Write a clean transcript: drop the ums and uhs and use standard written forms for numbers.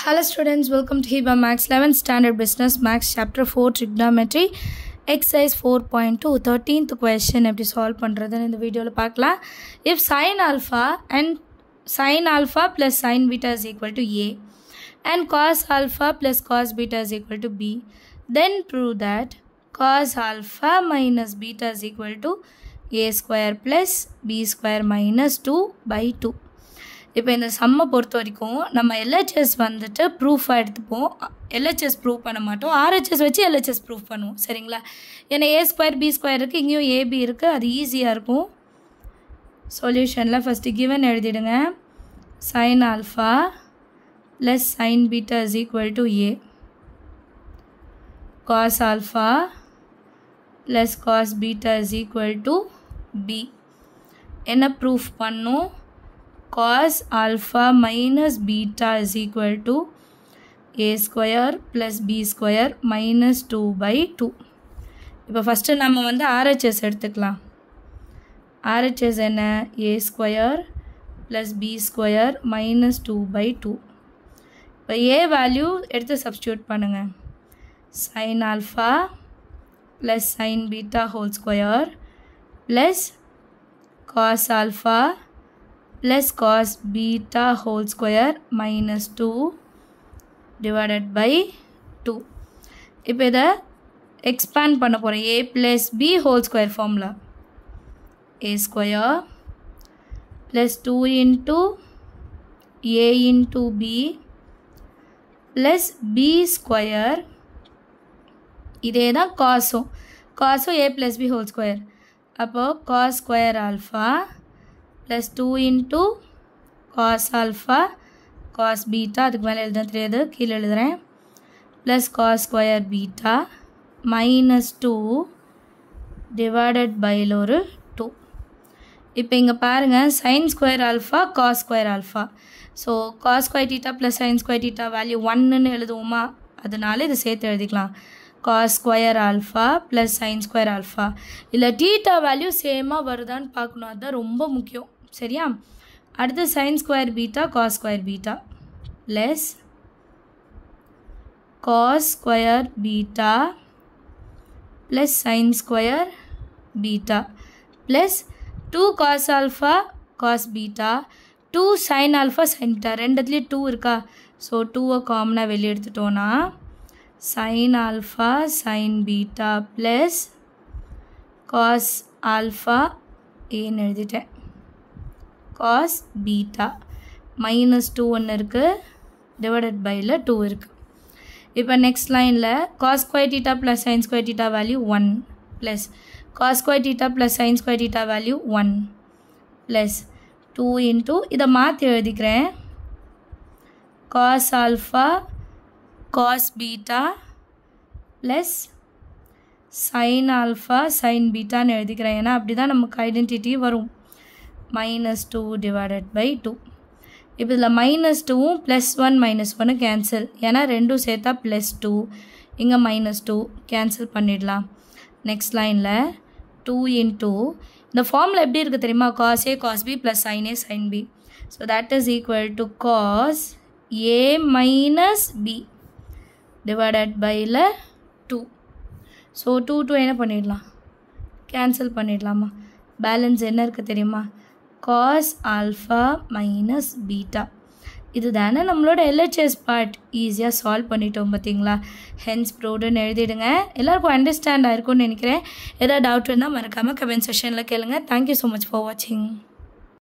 Hello students, welcome to HIBA Max 11th Standard Business Max Chapter 4 Trigonometry Exercise 4.2 13th question எப்படி solve பண்றதுன்னு இந்த வீடியோல பார்க்கலாம். If sin alpha plus sin beta is equal to A and cos alpha plus cos beta is equal to B, then prove that cos alpha minus beta is equal to A square plus B square minus 2 by 2. இப்போ இந்த சம்மை பொறுத்த வரைக்கும் நம்ம LHS வந்துட்டு ப்ரூஃபாக எடுத்துப்போம். LHS prove பண்ண மாட்டோம், RHS வச்சு LHS ப்ரூவ் பண்ணுவோம். சரிங்களா? ஏன்னா A ஸ்கொயர் B ஸ்கொயர் இருக்குது, இங்கேயும் AB இருக்குது, அது ஈஸியாக இருக்கும். சொல்யூஷனில் ஃபஸ்ட்டு கிவன் எழுதிடுங்க. sin alpha plus sin beta is equal to A, cos alpha plus cos beta is equal to B. என்ன ப்ரூஃப் பண்ணும்? cos alpha minus beta is equal to A square plus B square minus 2 by 2. இப்போ first நம்ம வந்து RHS எடுத்துக்கலாம். RHS என்ன? A square plus B square minus 2 by 2. இப்போ A value எடுத்து substitute பண்ணுங்க. sin alpha plus sin beta whole square plus cos alpha plus cos beta whole square minus 2 divided by 2. இப்போ இதை expand பண்ண போகிறேன். A plus B whole square formula. A square plus 2 into A into B plus B square. இதே தான் cosம் A plus B whole square. அப்போ cos square alpha plus 2 into cos alpha cos beta, அதுக்கு மேலே எழுத தெரியாது, கீழே எழுதுகிறேன், plus cos square beta minus 2 divided by ஒரு 2. இப்போ இங்கே பாருங்கள், sin square alpha cos square alpha. So cos square theta plus sin square theta value 1ன்னு எழுதுவோமா, அதனால இதை சேர்த்து எழுதிக்கலாம். cos square alpha plus sin square alpha. இல்லை theta வேல்யூ சேமாக வருதான்னு பார்க்கணும், அதுதான் ரொம்ப முக்கியம். சரியா? அடுத்து sin square beta cos square beta plus cos square beta plus sin square beta plus 2 cos alpha cos beta 2 sin alpha sin beta. ரெண்டுத்துலேயும் 2 இருக்கா? ஸோ 2வை காமனாக வெளியே எடுத்துட்டோன்னா sin alpha sin beta plus cos alpha ஏன்னு எழுதிட்டேன், cos beta minus 2 ஒன்று இருக்குது, divided byல 2 இருக்குது. இப்போ next லைனில் cos square theta plus sin square theta value 1 plus cos square theta plus sin square theta value 1 plus 2 into இதை மாற்றி எழுதிக்கிறேன், cos alpha cos beta plus sin alpha sin betaன்னு எழுதிக்கிறேன். ஏன்னா அப்படி தான் நமக்கு ஐடென்டிட்டி வரும். minus 2 divided by 2. இப்போ இதில் minus 2வும் plus 1 minus 1 கேன்சல், ஏன்னா ரெண்டும் சேர்த்தா plus 2, இங்கே minus 2 கேன்சல் பண்ணிடலாம். நெக்ஸ்ட் லைனில் 2 into இந்த ஃபார்மில் எப்படி இருக்குது தெரியுமா? cos A cos B plus sin A sin B. So that is equal to cos A minus B divided byல 2. So 2 என்ன பண்ணிடலாம்? கேன்சல் பண்ணிடலாமா? பேலன்ஸ் என்ன இருக்குது தெரியுமா? cos alpha minus beta. இது தானே நம்மளோட LHS பார்ட். ஈஸியாக சால்வ் பண்ணிட்டோம் பார்த்தீங்களா? ஹென்ஸ் ப்ரூவ்டுன்னு எழுதிடுங்க. எல்லாருக்கும் அண்டர்ஸ்டாண்ட் ஆகிருக்கும்னு நினைக்கிறேன். ஏதாவது டவுட் இருந்தால் மறக்காமல் கமெண்ட் செஷனில் கேளுங்க. தேங்க்யூ ஸோ மச் ஃபார் வாட்சிங்.